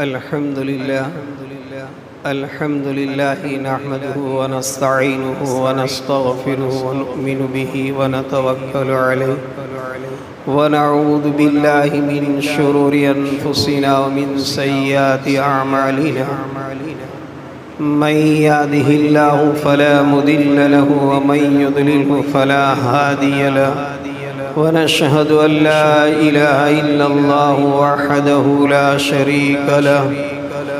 الحمد لله نحمده ونستعينه ونستغفره ونؤمن به ونتوكل عليه ونعوذ بالله من شرور أنفسنا ومن سيئات أعمالنا من يهده الله فلا مضل له ومن يضلله فلا هادي له ونشهد أن لا إله إلا الله وحده لا شريك له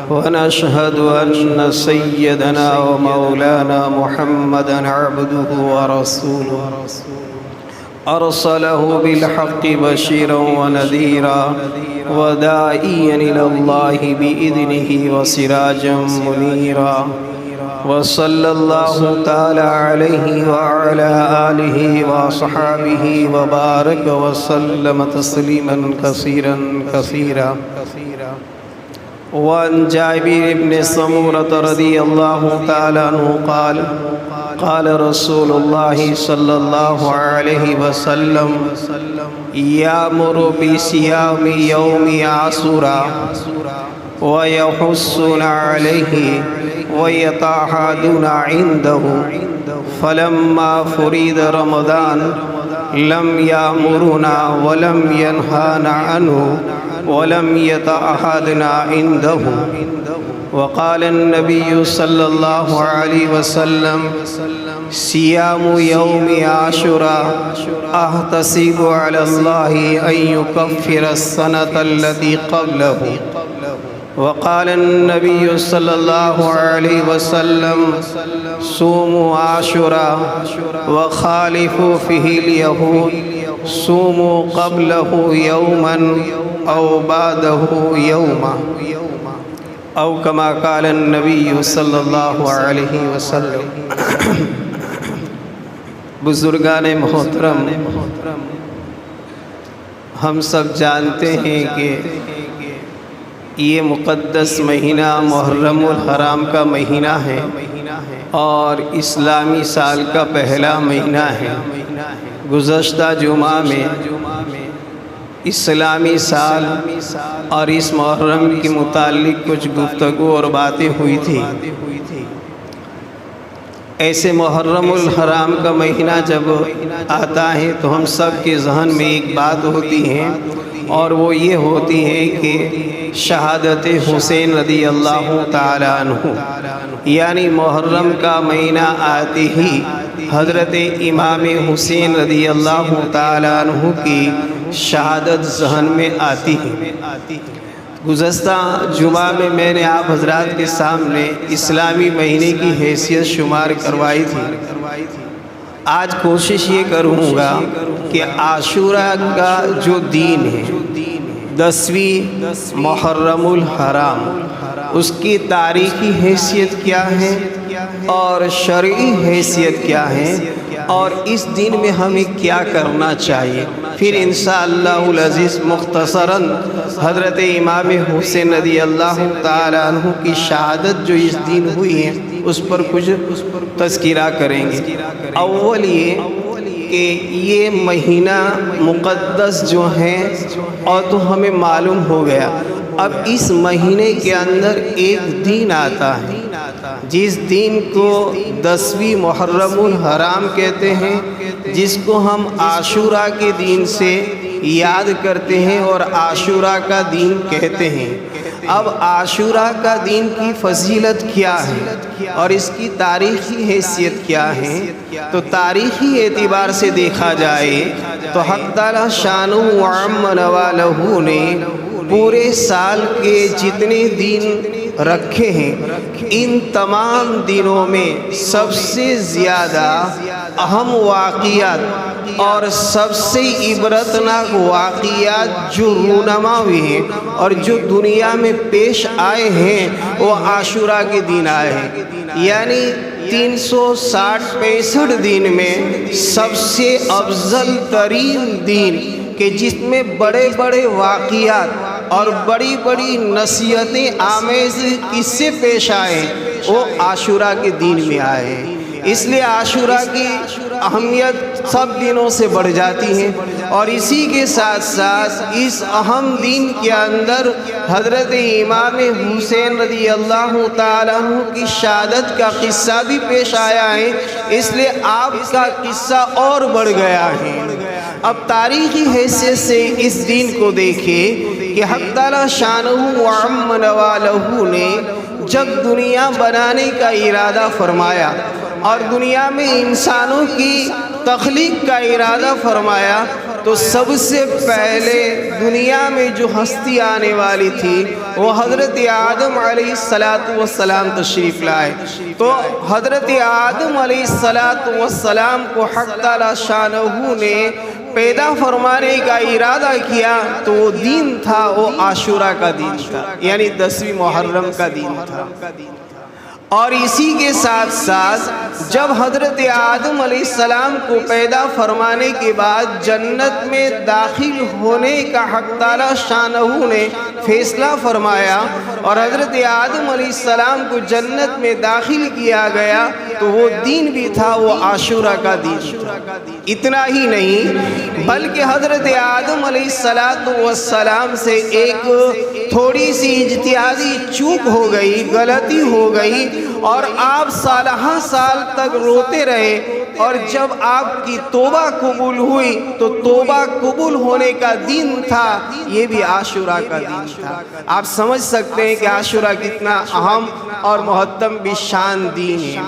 ونشهد أن سيدنا ومولانا محمدا عبده ورسوله أرسله بالحق بشيرا ونذيرا وداعيا إلى الله بإذنه وسراجا منيرا وصلى الله تعالى عليه وعلى آله وصحابه وبارك وسلم تسليما كثيرا كثيرا. وعن جابر بن سمورة رضي الله تعالى عنه قال قال رسول الله صلى الله عليه وسلم يأمر بصيام يوم عاشوراء ويحثون عليه ويتعهدون عنده فلما فرض رمضان لم يأمرنا ولم ينهانا عنه ولم يتعهدنا عنده. وقال النبي صلى الله عليه وسلم صيام يوم عاشوراء أحتسب على الله أن يكفر السنة التي قبله. وقال النبي صلى الله عليه وسلم صوموا عاشوراء وخالفوا فيه اليهود صوموا قبله يوما أو بعده يوما أو كما قال النبي صلی اللہ علیہ وسلم. بزرگان محترم، ہم سب جانتے ہیں کہ یہ مقدس مہینہ محرم الحرام کا مہینہ ہے اور اسلامی سال کا پہلا مہینہ ہے. گزشتہ جمعہ میں اسلامی سال اور اس محرم کے متعلق کچھ گفتگو اور باتیں ہوئی تھی. ایسے محرم الحرام کا مہینہ جب آتا ہے تو ہم سب کے ذہن میں ایک بات ہوتی ہے اور وہ یہ ہوتی ہے کہ شہادت حسین رضی اللہ تعالیٰ عنہ، یعنی محرم کا مہینہ آتے ہی حضرت امام حسین رضی اللہ تعالیٰ عنہ کی شہادت ذہن میں آتی ہے. گزشتہ جمعہ میں میں نے آپ حضرات کے سامنے اسلامی مہینے کی حیثیت شمار کروائی تھی. آج کوشش یہ کروں گا کہ عاشوراء کا جو دین ہے، 10ویں محرم الحرام، اس کی تاریخی حیثیت کیا ہے اور شرعی حیثیت کیا ہے اور اس دن میں ہمیں کیا کرنا چاہیے. پھر انشاءاللہ العزیز مختصراً حضرت امام حسین رضی اللہ تعالیٰ عنہ کی شہادت جو اس دن ہوئی ہے اس پر کچھ تذکرہ کریں گے. اول یہ کہ یہ مہینہ مقدس جو ہے اور تو ہمیں معلوم ہو گیا. اب اس مہینے کے اندر ایک دن آتا ہے جس دن کو 10ویں محرم الحرام کہتے ہیں، جس کو ہم عاشوراء کے دن سے یاد کرتے ہیں اور عاشوراء کا دن کہتے ہیں. اب عاشوراء کا دن کی فضیلت کیا ہے اور اس کی تاریخی حیثیت کیا ہے؟ تو تاریخی اعتبار سے دیکھا جائے تو حق تعالی شانہ وعم نوالہ نے پورے سال کے جتنے دن رکھے ہیں، ان تمام دنوں میں سب سے زیادہ اہم واقعات اور سب سے عبرتناک واقعات جو رونما ہوئے ہیں اور جو دنیا میں پیش آئے ہیں وہ عاشوراء کے دن آئے ہیں. یعنی 365 دن میں سب سے افضل ترین دن کہ جس میں بڑے بڑے واقعات اور بڑی بڑی نصیحتیں آمیز قصے پیش آئے وہ عاشوراء کے دن میں آئے ہیں. اس لیے عاشوراء کی اہمیت سب دنوں سے بڑھ جاتی ہے۔ اور اسی کے ساتھ ساتھ اس اہم دن کے اندر حضرت امام حسین رضی اللہ تعالیٰ عنہ کی شہادت کا قصہ بھی پیش آیا ہے، اس لیے آپ کا قصہ اور بڑھ گیا ہے۔ اب تاریخی حیثیت سے اس دن کو دیکھیں کہ حق تعالیٰ شانہ وعم نوالہ نے جب دنیا بنانے کا ارادہ فرمایا اور دنیا میں انسانوں کی تخلیق کا ارادہ فرمایا، تو سب سے پہلے دنیا میں جو ہستی آنے والی تھی وہ حضرت آدم علیہ السلام تشریف لائے۔ تو حضرت آدم علیہ السلام کو حق تعالیٰ شانہ نے پیدا فرمانے کا ارادہ کیا، تو وہ دن تھا، وہ عاشورہ کا دن تھا، یعنی 10ویں محرم کا دن تھا۔ اور اسی کے ساتھ ساتھ جب حضرت آدم علیہ السلام کو پیدا فرمانے کے بعد جنت میں داخل ہونے کا حق تعالیٰ شانہ نے فیصلہ فرمایا اور حضرت آدم علیہ السلام کو جنت میں داخل کیا گیا، تو وہ دن بھی تھا، وہ عاشورہ کا دن تھا۔ اتنا ہی نہیں بلکہ حضرت آدم علیہ السلام سے ایک تھوڑی سی اجتہادی چوک ہو گئی، غلطی ہو گئی، اور آپ سالہ سال تک روتے رہے، اور جب آپ کی توبہ قبول ہوئی تو توبہ قبول ہونے کا دن تھا، یہ بھی عاشورہ کا دن تھا۔ آپ سمجھ سکتے ہیں کہ عاشورہ کتنا اہم اور محترم بھی شان دین ہے۔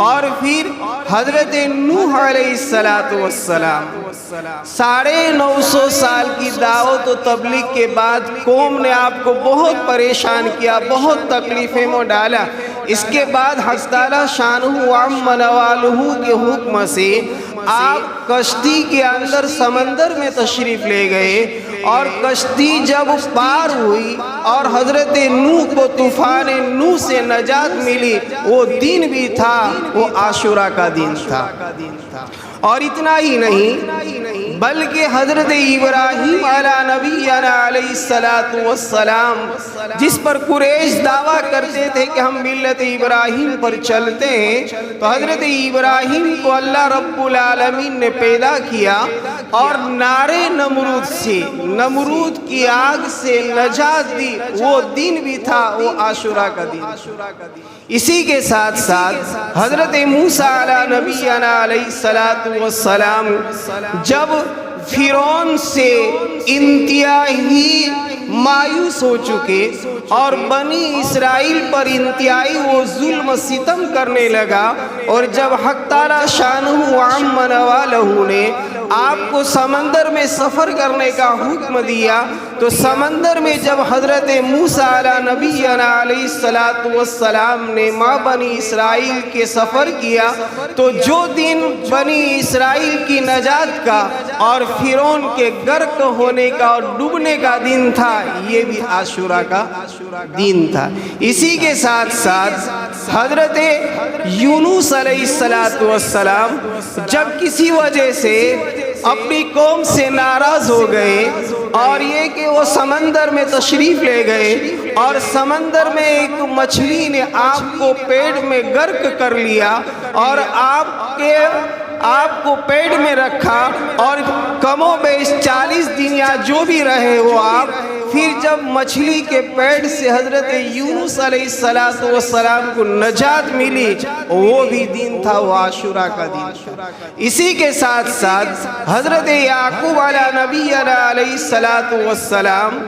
اور پھر حضرت نوح علیہ السلام 950 سال کی دعوت و تبلیغ کے بعد قوم نے آپ کو بہت پریشان کیا، بہت تکلیفیں میں ڈالا۔ اس کے بعد حق تعالیٰ شانہ وعم نوالہ کے حکم سے آپ کشتی کے اندر سمندر میں تشریف لے گئے، اور کشتی جب پار ہوئی اور حضرت نوح کو طوفان نوح سے نجات ملی، وہ دن بھی تھا، وہ عاشورہ کا دن تھا۔ اور اتنا ہی نہیں بلکہ حضرت ابراہیم علیہ نبینا علیہ السلام، جس پر قریش دعویٰ کرتے تھے کہ ہم ملت ابراہیم پر چلتے ہیں، تو حضرت ابراہیم کو اللہ رب العالمین نے پیدا کیا اور نارے نمرود کی آگ سے نجات دی، وہ دن بھی تھا، وہ عاشورہ کا دن۔ اسی کے ساتھ ساتھ حضرت موسیٰ علیہ نبینا علیہ السلام جب فرعون سے انتہائی مایوس ہو چکے اور بنی اسرائیل پر انتہائی وہ ظلم و ستم کرنے لگا، اور جب حق تعالیٰ شانہ وعم نوالہ نے آپ کو سمندر میں سفر کرنے کا حکم دیا، تو سمندر میں جب حضرت موسیٰ علیہ نبینا علیہ السلام نے ماں بنی اسرائیل کے سفر کیا، تو جو دن بنی اسرائیل کی نجات کا اور فرعون کے غرق ہونے کا اور ڈوبنے کا دن تھا، یہ بھی عاشورہ کا دن تھا۔ اسی کے ساتھ ساتھ حضرت یونس علیہ السلام جب کسی وجہ سے اپنی قوم سے ناراض ہو گئے، اور یہ کہ وہ سمندر میں تشریف لے گئے، اور سمندر میں ایک مچھلی نے آپ کو پیٹ میں غرق کر لیا، اور آپ کو پیٹ میں رکھا، اور کم و بیش 40 دن یا جو بھی رہے وہ آپ، پھر جب مچھلی کے پیٹ سے حضرت یونس علیہ السلام کو نجات ملی، وہ بھی دن تھا، وہ عاشورہ کا دن تھا۔ اسی کے ساتھ ساتھ حضرت یعقوب علیہ نبینا علیہ السلام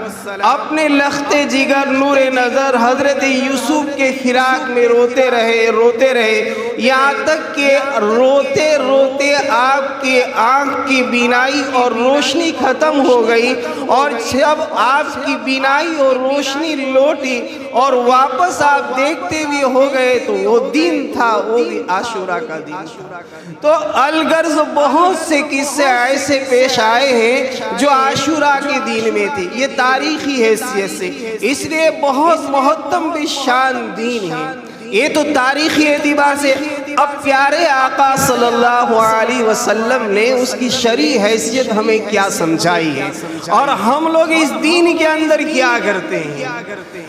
اپنے لخت جگر نور نظر حضرت یوسف کے فراق میں روتے رہے، یہاں تک کہ روتے روتے آپ کے آنکھ کی بینائی اور روشنی ختم ہو گئی، اور جب آپ کی بینائی اور روشنی لوٹی اور واپس آپ دیکھتے بھی ہو گئے، تو وہ دن تھا، وہ بھی عاشورہ کا دن تھا۔ تو الغرض بہت سے قصے ایسے پیش آئے ہیں جو عاشورہ کے دن میں تھے، یہ تاریخی حیثیت سے، اس لیے بہت محترم بھی شان دین ہے۔ یہ تو تاریخی اعتبار سے، اب پیارے آقا صلی اللہ علیہ وسلم نے اس کی شرعی حیثیت ہمیں کیا سمجھائی ہے، اور ہم لوگ اس دین کے اندر کیا کرتے ہیں۔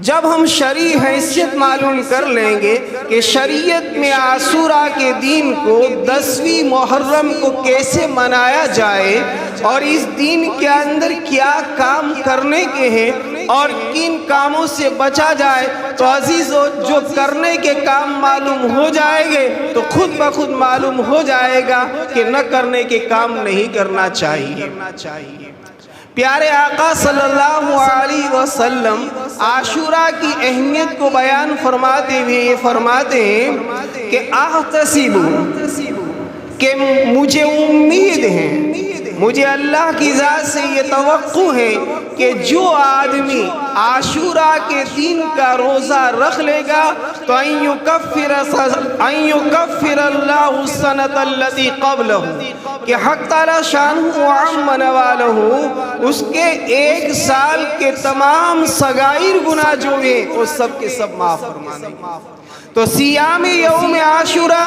جب ہم شرعی حیثیت معلوم کر لیں گے کہ شریعت میں عاشورہ کے دن کو 10ویں محرم کو کیسے منایا جائے اور اس دن کے اندر کیا کام کرنے کے ہیں اور کن کاموں سے بچا جائے، تو عزیزو جو کرنے کے کام معلوم ہو جائیں گے تو خود بخود معلوم ہو جائے گا کہ نہ کرنے کے کام نہیں کرنا چاہیے۔ پیارے آقا صلی اللہ علیہ وسلم عاشورہ کی اہمیت کو بیان فرماتے ہوئے یہ فرماتے ہیں کہ احتسب، کہ مجھے امید ہے، مجھے اللہ کی ذات سے یہ توقع ہے کہ جو آدمی عاشورہ کے دن کا روزہ رکھ لے گا تو ان یکفر اللہ السنۃ التی قبلہ، کہ حق تعالی شانہ وعم نوالہ اس کے 1 سال کے تمام صغائر گناہ جو ہیں وہ سب کے سب معاف فرمانے۔ تو سیام یوم عاشورہ،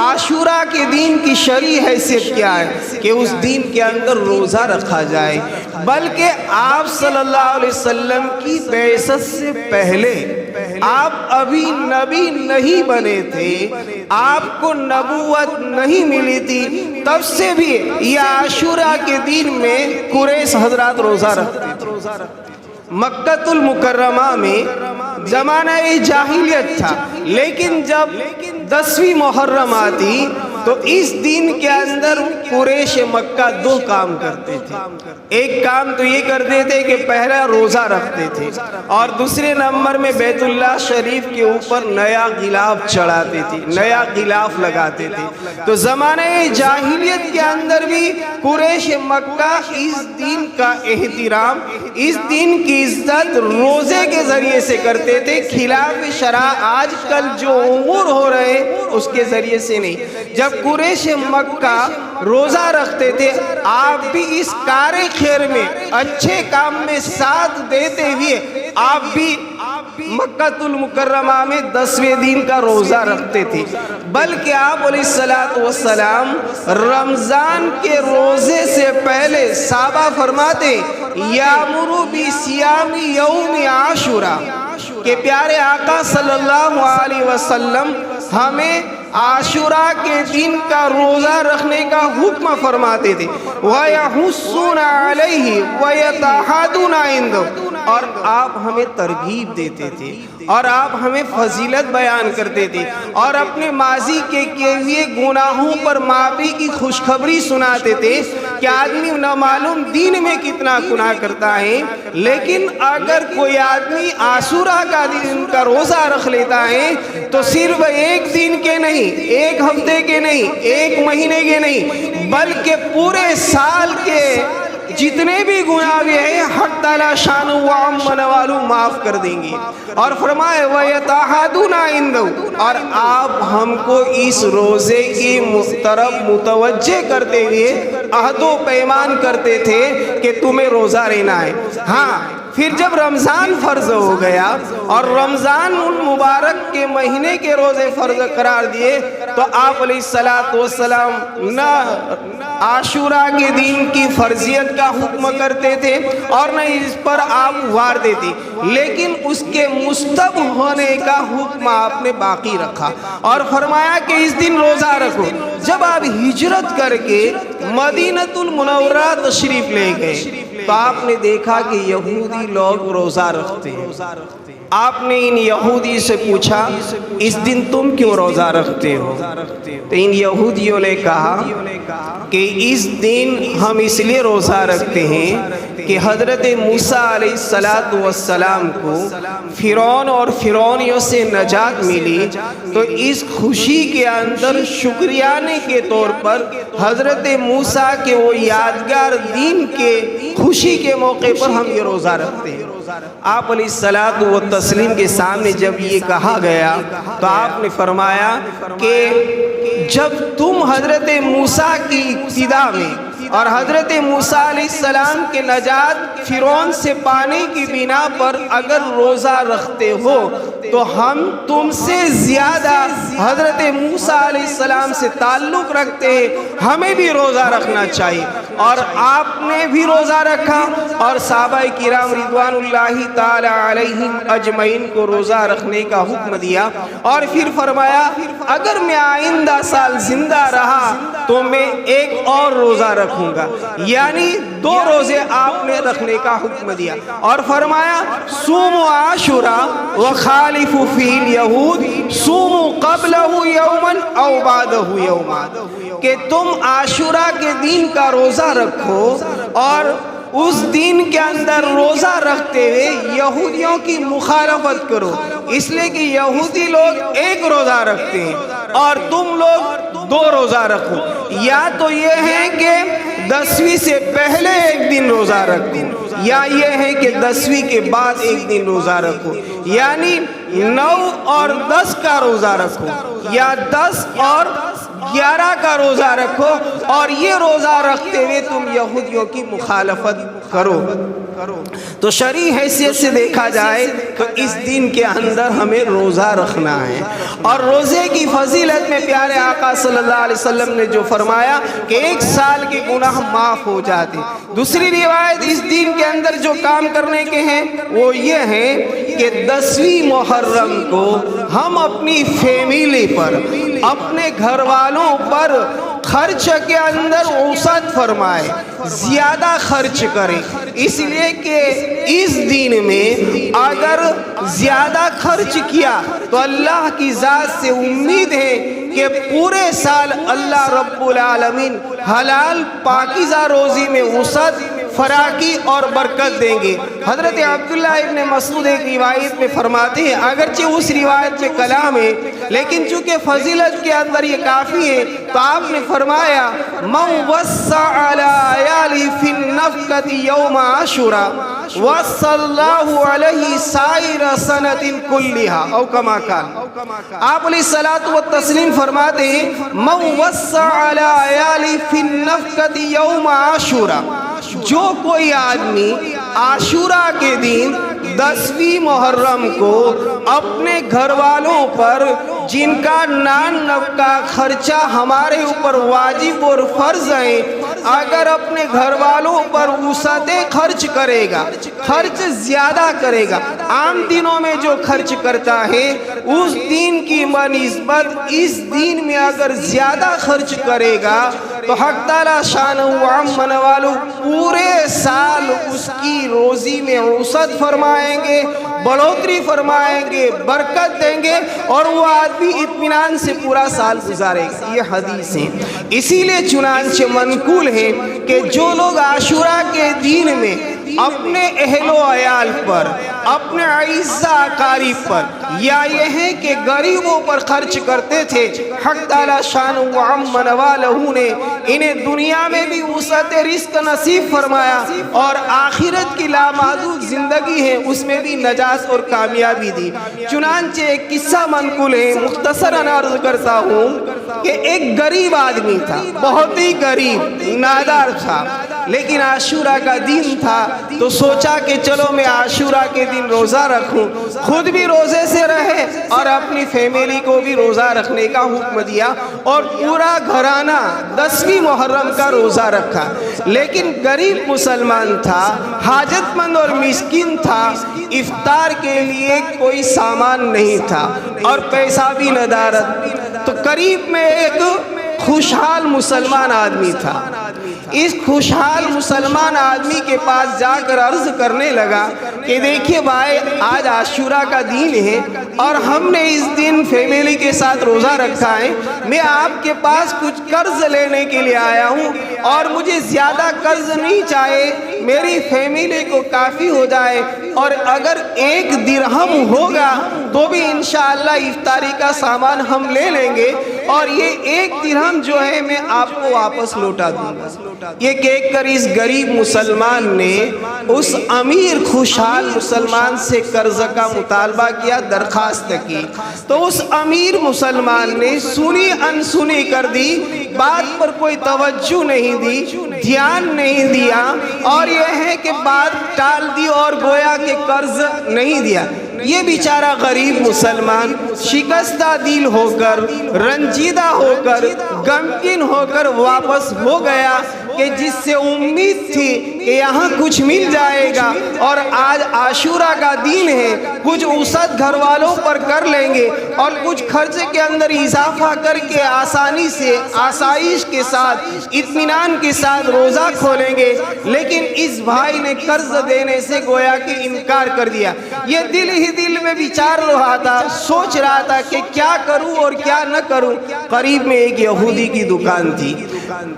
عاشورہ کے دن کی شرعی حیثیت کیا ہے کہ اس دن کے اندر روزہ رکھا جائے، بلکہ آپ صلی اللہ علیہ وسلم کی بعثت سے پہلے آپ ابھی نبی نہیں بنے تھے، آپ کو نبوت نہیں ملی تھی، تب سے بھی یہ عاشورہ کے دن میں قریش حضرات روزہ رکھتے تھے۔ مکہ المکرمہ میں زمانہ جاہلیت تھا، لیکن جب 10ویں محرم آتی تو اس دن کے اندر قریش مکہ 2 کام کرتے تھے۔ ایک کام تو یہ کرتے تھے کہ پہلا روزہ رکھتے تھے اور دوسرے نمبر میں بیت اللہ شریف کے اوپر نیا غلاف چڑھاتے تھے، نیا غلاف لگاتے تھے۔ تو زمانہ جاہلیت کے اندر بھی قریش مکہ اس دن کا احترام، اس دن کی عزت روزے کے ذریعے سے کرتے تھے، خلاف شرع آج کل جو امور ہو رہے اس کے ذریعے سے نہیں۔ جب قریش مکہ روزہ رکھتے تھے، آپ بھی اس کار خیر میں اچھے کام میں ساتھ دیتے ہوئے آپ بھی مکہ المکرمہ میں 10ویں دن کا روزہ رکھتے تھے، بلکہ آپ علیہ السلام رمضان کے روزے سے پہلے صحابہ فرماتے یامرو بصیام یوم عاشورہ، کہ پیارے آقا صلی اللہ علیہ وسلم ہمیں عاشورہ کے دن کا روزہ رکھنے کا حکم فرماتے تھے، وَيَحُسُّونَ عَلَيْهِ وَيَتَحَادُونَ عِنْدَهُ، اور آپ ہمیں ترغیب دیتے تھے اور آپ ہمیں فضیلت بیان کرتے تھے اور اپنے ماضی کے کیے ہوئے گناہوں پر معافی کی خوشخبری سناتے تھے کہ آدمی نہ معلوم دین میں کتنا گناہ کرتا ہے، لیکن اگر کوئی آدمی عاشورہ کا دن کا روزہ رکھ لیتا ہے تو صرف 1 دن کے نہیں، 1 ہفتے کے نہیں، 1 مہینے کے نہیں، بلکہ پورے سال کے جتنے بھی گناہ بھی ہیں حق تعالی شانہ وعم نوالہ معاف کر دیں گے۔ اور فرمائے وَيَتَحَادُونَ عِنْدَهُ، اور آپ ہم کو اس روزے کی طرف متوجہ کرتے ہوئے عہد و پیمان کرتے تھے کہ تمہیں روزہ رہنا ہے۔ ہاں پھر جب رمضان فرض ہو گیا اور رمضان المبارک کے مہینے کے روزے فرض قرار دیے تو آپ علیہ السلام نہ عاشورہ کے دن کی فرضیت کا حکم کرتے تھے اور نہ اس پر آپ وار دیتے، لیکن اس کے مستحب ہونے کا حکم آپ نے باقی رکھا اور فرمایا کہ اس دن روزہ رکھو۔ جب آپ ہجرت کر کے مدینہ المنورہ تشریف لے گئے تو آپ نے دیکھا کہ یہودی لوگ روزہ رکھتے ہیں۔ آپ نے ان یہودی سے پوچھا اس دن تم کیوں روزہ رکھتے ہو؟ تو ان یہودیوں نے کہا کہ اس دن ہم اس لیے روزہ رکھتے ہیں کہ حضرت موسیٰ علیہ السلام کو فرعون اور فرعونیوں سے نجات ملی، تو اس خوشی کے اندر شکریانے کے طور پر حضرت موسیٰ کے وہ یادگار دین کے خوشی کے موقع پر ہم یہ روزہ رکھتے ہیں۔ آپ علیہ الصلاۃ والتسلیم کے سامنے جب یہ کہا گیا تو آپ نے فرمایا کہ جب تم حضرت موسیٰ کی ابتدا میں اور حضرت موسیٰ علیہ السلام کے نجات فرعون سے پانے کی بنا پر اگر روزہ رکھتے ہو تو ہم تم سے زیادہ حضرت موسیٰ علیہ السلام سے تعلق رکھتے ہیں، ہمیں بھی روزہ رکھنا چاہیے۔ اور آپ نے بھی روزہ رکھا اور صحابہ کرام رضوان اللہ تعالی علیہم اجمعین کو روزہ رکھنے کا حکم دیا، اور پھر فرمایا اگر میں آئندہ سال زندہ رہا تو میں ایک اور روزہ رکھوں گا، یعنی 2 روزے آپ نے رکھنے کا حکم دیا، اور فرمایا صوموا عاشوراء وخالفوا فیہ الیہود صوموا قبلہ یوما او بعدہ یوما، کہ تم عاشوراء کے دن کا روزہ رکھو اور اس دن کے اندر روزہ رکھتے ہوئے یہودیوں کی مخالفت کرو، اس لیے کہ یہودی لوگ ایک روزہ رکھتے ہیں اور تم لوگ 2 روزہ رکھو، یا تو یہ ہے کہ 10ویں سے پہلے ایک دن روزہ رکھو، یا یہ ہے کہ 10ویں کے بعد ایک دن روزہ رکھو، یعنی 9 اور 10 کا روزہ رکھو، یا 10 اور 11 کا روزہ رکھو، اور یہ روزہ رکھتے ہوئے تم یہودیوں کی مخالفت کرو۔ تو شرعی حیثیت سے دیکھا جائے تو اس دن کے اندر ہمیں روزہ رکھنا ہے، اور روزے کی فضیلت میں پیارے آقا صلی اللہ علیہ وسلم نے جو فرمایا کہ 1 سال کے گناہ معاف ہو جاتے۔ دوسری روایت اس دن کے اندر جو کام کرنے کے ہیں وہ یہ ہے کہ 10ویں محرم کو ہم اپنی فیملی پر، اپنے گھر والوں پر خرچ کے اندر وسعت فرمائے، زیادہ خرچ کریں، اس لیے کہ اس دن میں اگر زیادہ خرچ کیا تو اللہ کی ذات سے امید ہے کہ پورے سال اللہ رب العالمین حلال پاکیزہ روزی میں وسعت، فراخی اور برکت دیں گے۔ حضرت عبداللہ ابن مسعود ایک روایت میں فرماتے ہیں، اگرچہ اس روایت میں کلام ہے لیکن چونکہ فضیلت کے اندر یہ کافی ہے، تو آپ نے فرمایا من وسع علی عیالی فی النفقۃ یوم عاشوراء وصى اللہ علیہ سائر سنۃ کلھا او کما قال۔ آپ علیہ الصلوۃ والتسلیم فرماتے ہیں من وسع علی عیالی فی النفقۃ یوم عاشوراء، جو کوئی آدمی عاشوراء کے دن 10ویں محرم کو اپنے گھر والوں پر جن کا نان نفقہ خرچہ ہمارے اوپر واجب اور فرض ہے، اگر اپنے گھر والوں پر وسعت خرچ کرے گا، خرچ زیادہ کرے گا، عام دنوں میں جو خرچ کرتا ہے اس دن کی بنسبت اس دن میں اگر زیادہ خرچ کرے گا تو حق تعالی شانہ و عم والو پورے سال اس کی روزی میں وسعت فرمائیں گے، بڑھوتری فرمائیں گے، برکت دیں گے، اور وہ آدمی اطمینان سے پورا سال گزارے گا۔ یہ حدیث ہے، اسی لیے چنانچہ منقول ہے کہ جو لوگ عاشوراء کے دن میں اپنے اہل و عیال پر، اپنے اعزاء اقارب پر، یا یہ ہے کہ غریبوں پر خرچ کرتے تھے، حق تعالی شان و عم والہ نے انہیں دنیا میں بھی وسعت رزق نصیب فرمایا اور آخرت کی لامحدود زندگی ہے اس میں بھی نجات اور کامیابی دی۔ چنانچہ ایک قصہ منقول ہے، مختصراً عرض کرتا ہوں کہ ایک غریب آدمی تھا، بہت ہی غریب نادار تھا، لیکن عاشوراء کا دن تھا تو سوچا کہ چلو میں عاشوراء کے دن روزہ رکھوں، خود بھی روزے سے رہے اور اپنی فیملی کو بھی روزہ رکھنے کا حکم دیا، اور پورا گھرانہ 10ویں محرم کا روزہ رکھا۔ لیکن غریب مسلمان تھا، حاجت مند اور مسکین تھا، افطار کے لیے کوئی سامان نہیں تھا اور پیسہ بھی ندارت۔ تو قریب میں ایک خوشحال مسلمان آدمی تھا، اس خوشحال مسلمان آدمی کے پاس جا کر عرض کرنے لگا کہ دیکھیے بھائی، آج عاشوراء کا دن ہے اور ہم نے اس دن فیملی کے ساتھ روزہ رکھا ہے، میں آپ کے پاس کچھ قرض لینے کے لیے آیا ہوں اور مجھے زیادہ قرض نہیں چاہیے، میری فیملی کو کافی ہو جائے، اور اگر 1 درہم ہوگا تو بھی انشاءاللہ افطاری کا سامان ہم لے لیں گے، اور یہ 1 درہم جو ہے میں آپ کو واپس لوٹا دوں گا۔ یہ کہہ کر اس غریب مسلمان نے اس امیر خوشحال مسلمان سے قرض کا مطالبہ کیا، درخواست کی، تو اس امیر مسلمان نے سنی انسنی کر دی، بات پر کوئی توجہ نہیں دی، دھیان نہیں دیا اور یہ ہے کہ بات ٹال دی اور گویا کہ قرض نہیں دیا۔ یہ بیچارہ غریب مسلمان شکستہ دل ہو کر، رنجیدہ ہو کر، غمگین ہو کر واپس ہو گیا کہ جس سے امید تھی کہ یہاں کچھ مل جائے گا اور آج عاشورہ کا دن ہے، کچھ وسعت گھر والوں پر کر لیں گے اور کچھ خرچے کے اندر اضافہ کر کے آسانی سے، آسائش کے ساتھ، اطمینان کے ساتھ روزہ کھولیں گے، لیکن اس بھائی نے قرض دینے سے گویا کہ انکار کر دیا۔ یہ دل ہی دل میں وچار رہا تھا، سوچ رہا تھا کہ کیا کروں اور کیا نہ کروں۔ قریب میں ایک یہودی کی دکان تھی۔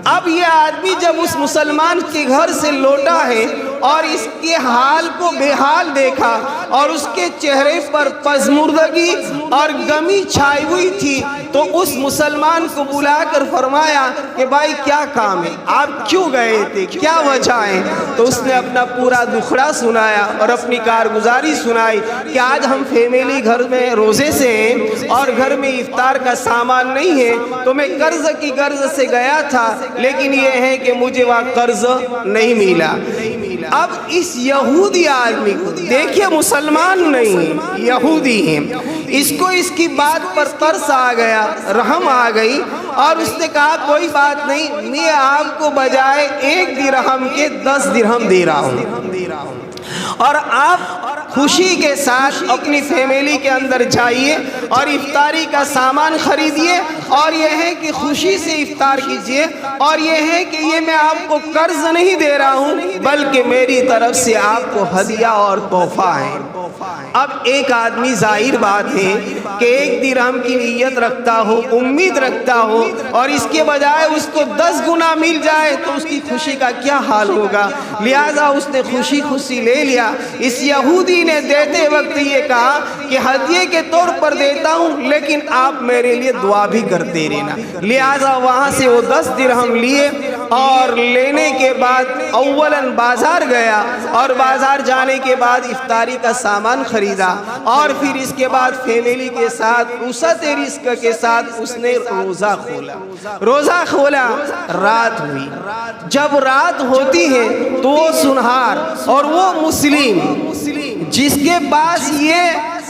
اب یہ آدمی جب اس مسلمان کے گھر سے لوٹا ہے اور اس کے حال کو بے حال دیکھا اور اس کے چہرے پر پژمردگی اور غمی چھائی ہوئی تھی، تو اس مسلمان کو بلا کر فرمایا کہ بھائی کیا کام ہے، آپ کیوں گئے تھے، کیا وجہ ہے؟ تو اس نے اپنا پورا دکھڑا سنایا اور اپنی کارگزاری سنائی کہ آج ہم فیملی گھر میں روزے سے ہیں اور گھر میں افطار کا سامان نہیں ہے، تو میں قرض کی غرض سے گیا تھا، لیکن یہ ہے کہ مجھے وہاں قرض نہیں ملا۔ اب اس یہودی آدمی کو دیکھیے، مسلمان نہیں، یہودی ہیں، اس کو اس کی بات پر ترس آ گیا، رحم آ گئی اور اس نے کہا کوئی بات نہیں، میں آپ کو بجائے 1 درہم کے 10 درہم دے رہا ہوں اور آپ خوشی کے ساتھ اپنی فیملی کے اندر جائیے اور افطاری کا سامان خریدیے اور یہ ہے کہ خوشی سے افطار کیجیے، اور یہ ہے کہ یہ میں آپ کو قرض نہیں دے رہا ہوں بلکہ میری طرف سے آپ کو ہدیہ اور تحفہ ہے۔ اب ایک آدمی ظاہر بات ہے کہ 1 درہم کی نیت رکھتا ہو، امید رکھتا ہو اور اس کے بجائے اس کو 10 گنا مل جائے تو اس کی خوشی کا کیا حال ہوگا، لہذا اس نے خوشی خوشی لے لیا۔ اس یہودی نے دیتے وقت یہ کہا کہ ہدیے کے طور پر دیتا ہوں لیکن آپ میرے لیے دعا بھی کرتے رہنا، لہذا وہاں سے وہ 10 درہم لیے اور لینے کے بعد اولاً بازار گیا اور بازار جانے کے بعد افطاری کا سامان خریدا اور پھر اس کے بعد فیملی کے ساتھ وسعت رزق کے ساتھ اس نے روزہ کھولا۔ رات ہوئی، جب رات ہوتی ہے تو وہ سنہار اور وہ مسلم جس کے پاس یہ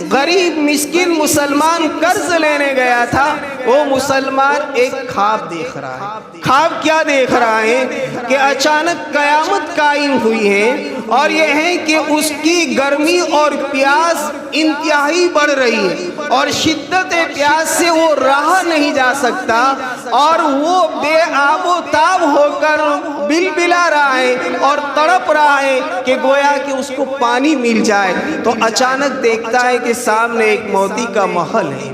غریب مسکین مسلمان قرض لینے گیا تھا، وہ مسلمان ایک خواب دیکھ رہا ہے۔ خواب کیا دیکھ رہا ہے کہ اچانک قیامت قائم ہوئی ہے اور یہ ہے کہ اس کی گرمی اور پیاس انتہائی بڑھ رہی ہے اور شدت پیاس سے وہ رہا نہیں جا سکتا اور وہ بے آب و تاب ہو کر بلبلا رہا ہے اور تڑپ رہا ہے کہ گویا کہ اس کو پانی مل جائے۔ تو اچانک دیکھتا ہے کہ سامنے ایک موتی کا محل ہے۔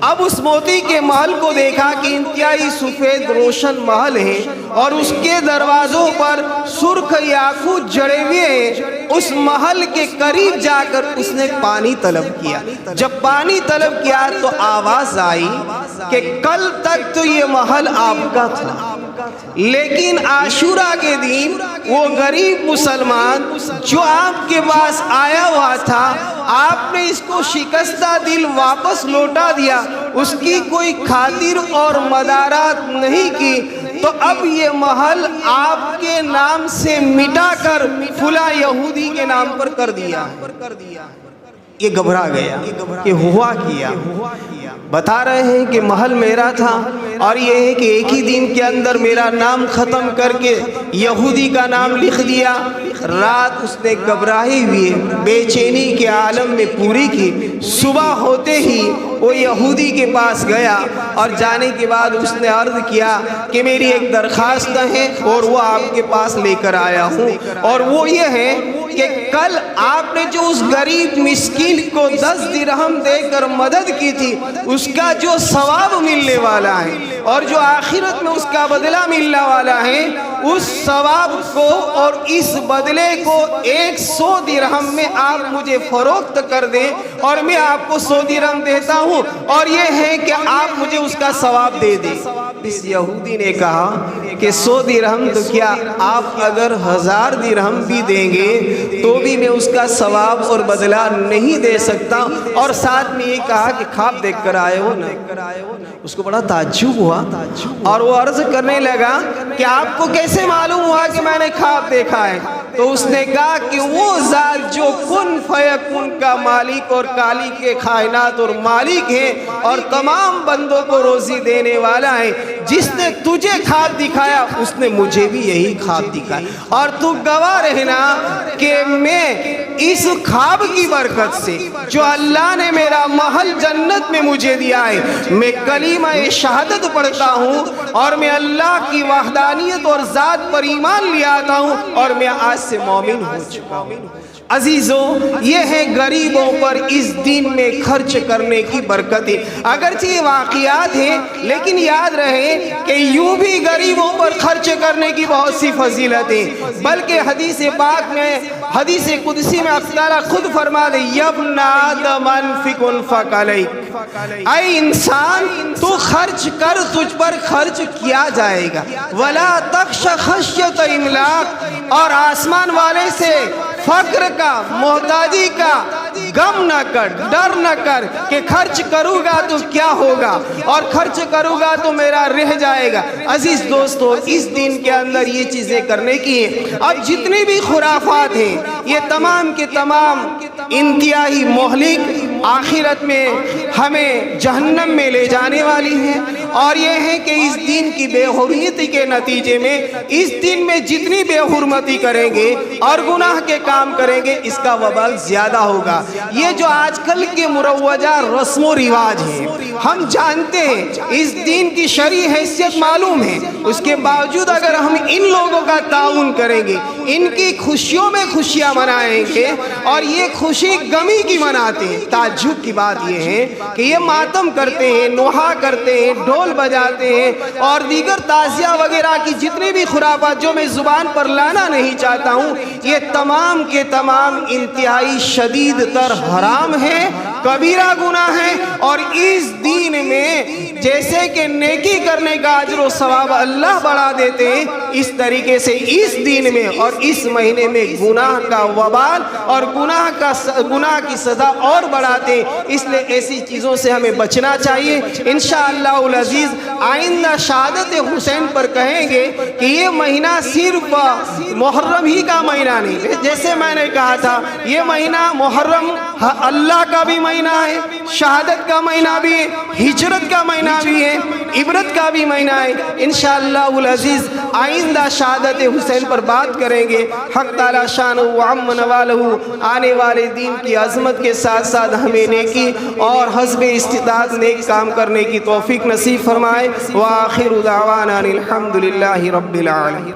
اب اس موتی کے محل کو دیکھا کہ انتہائی سفید روشن محل ہے اور اس کے دروازوں پر سرخ یاقوت جڑے ہوئے ہیں۔ اس محل کے قریب جا کر اس نے پانی طلب کیا۔ جب پانی طلب کیا تو آواز آئی کہ کل تک تو یہ محل آپ کا تھا، لیکن عاشورہ کے دن وہ غریب مسلمان جو آپ کے پاس آیا ہوا تھا، آپ نے اس کو شکستہ دل واپس لوٹا دیا، اس کی کوئی خاطر اور مدارات نہیں کی، تو اب یہ محل آپ کے نام سے مٹا کر فلاں یہودی کے نام پر کر دیا۔ یہ گھبرا گیا کہ ہوا کیا۔ بتا رہے ہیں کہ محل میرا تھا اور یہ ہے کہ ایک ہی دن کے اندر میرا نام ختم کر کے یہودی کا نام لکھ دیا۔ رات اس نے گھبراہے ہوئے بے چینی کے عالم میں پوری کی۔ صبح ہوتے ہی وہ یہودی کے پاس گیا اور جانے کے بعد اس نے عرض کیا کہ میری ایک درخواست ہے اور وہ آپ کے پاس لے کر آیا ہوں، اور وہ یہ ہے کہ کل آپ نے جو اس غریب مسکین کو 10 درہم دے کر مدد کی تھی، اس کا جو ثواب ملنے والا ہے اور جو آخرت میں اس کا بدلہ ملنے والا ہے، اس ثواب کو اور اس بدلے کو 100 درہم میں آپ مجھے فروخت کر دیں اور میں آپ کو 100 درہم دیتا ہوں، اور یہ ہے کہ آپ مجھے اس کا ثواب دے دیں۔ اس یہودی نے کہا کہ 100 درہم تو کیا آپ اگر 1000 درہم بھی دیں گے تو بھی میں اس کا ثواب اور بدلہ نہیں دے سکتا، اور ساتھ میں یہ کہا کہ خواب دیکھ کر آئے ہو نا۔ اس کو بڑا تعجب ہوا اور وہ عرض کرنے لگا کہ آپ کو کیسے معلوم ہوا کہ میں نے خواب دیکھا ہے؟ تو اس نے کہا کہ وہ ذات جو کن فیکون کا مالک اور خالق کے کائنات اور مالک ہے اور تمام بندوں کو روزی دینے والا ہے، جس نے تجھے خواب دکھایا اس نے مجھے بھی یہی خواب دکھایا، اور تو گواہ رہنا کہ میں اس خواب کی برکت سے جو اللہ نے میرا محل جنت میں مجھے دیا ہے، میں کلمہ شہادت پڑھتا ہوں اور میں اللہ کی وحدانیت اور ذات پر ایمان لے آتا ہوں اور میں آج سے مومن ہو چکا ہوں۔ عزیزوں، یہ ہے غریبوں پر اس دین میں خرچ کرنے کی برکتیں۔ اگرچہ یہ واقعات ہیں لیکن یاد رہے کہ یوں بھی غریبوں پر خرچ کرنے کی بہت سی فضیلتیں، بلکہ حدیث پاک میں، حدیث قدسی میں اللہ تعالیٰ خود فرما دے یبن آدم انفق انفق علیک، اے انسان تو خرچ کر، تجھ پر خرچ کیا جائے گا، ولا تخش خشیت املاق، اور آسمان والے سے فقر کا، محتاجی کا غم نہ کر، ڈر نہ کر کہ خرچ کروں گا تو کیا ہوگا اور خرچ کروں گا تو میرا رہ جائے گا۔ عزیز دوستو، اس دین کے اندر یہ چیزیں کرنے کی ہیں۔ اب جتنی بھی خرافات ہیں یہ تمام کے تمام انتہائی مہلک، آخرت میں ہمیں جہنم میں لے جانے والی ہیں، اور یہ ہے کہ اس دین کی بے حرمتی کے نتیجے میں، اس دین میں جتنی بے حرمتی کریں گے اور گناہ کے کام کریں گے اس کا وبال زیادہ ہوگا۔ یہ جو آج کل کے مروجہ رسم و رواج ہیں، ہم جانتے ہیں اس دین کی شرعی حیثیت معلوم ہے، اس کے باوجود اگر ہم ان لوگوں کا تعاون کریں گے، ان کی خوشیوں میں خوشیاں منائیں گے اور یہ خوشی غمی کی مناتے ہیں، تعجب کی بات یہ ہے کہ یہ ماتم کرتے ہیں، نوحہ کرتے ہیں، ڈھول بجاتے ہیں اور دیگر تعزیہ وغیرہ کی جتنی بھی خرافات جو میں زبان پر لانا نہیں چاہتا ہوں، یہ تمام کے تمام انتہائی شدید تر حرام ہے، کبیرہ گناہ ہے، اور اس دین میں جیسے کہ نیکی کرنے کا اجر و ثواب اللہ بڑھا دیتے ہیں، اس طریقے سے اس دین میں اور اس مہینے میں گناہ کا وبال اور گناہ کی سزا اور بڑھاتے ہیں۔ اس لئے ایسی چیزوں سے ہمیں بچنا چاہیے۔ انشاءاللہ العزیز آئندہ شہادت حسین پر کہیں گے کہ یہ مہینہ صرف محرم ہی کا مہینہ نہیں، جیسے میں نے کہا تھا یہ مہینہ محرم اللہ کا بھی مہینہ ہے، شہادت کا مہینہ بھی ہے، ہجرت کا مہینہ بھی ہے، عبرت کا بھی مہینہ ہے۔ انشاءاللہ العزیز آئندہ شہادت حسین پر بات کریں گے۔ حق تعالی شان و عم نوالہ آنے والے دین کی عظمت کے ساتھ ساتھ ہمیں نیکی اور حسب استطاعت نیک کام کرنے کی توفیق نصیب فرمائے۔ وآخر دعوانا الحمدللہ رب العالمین۔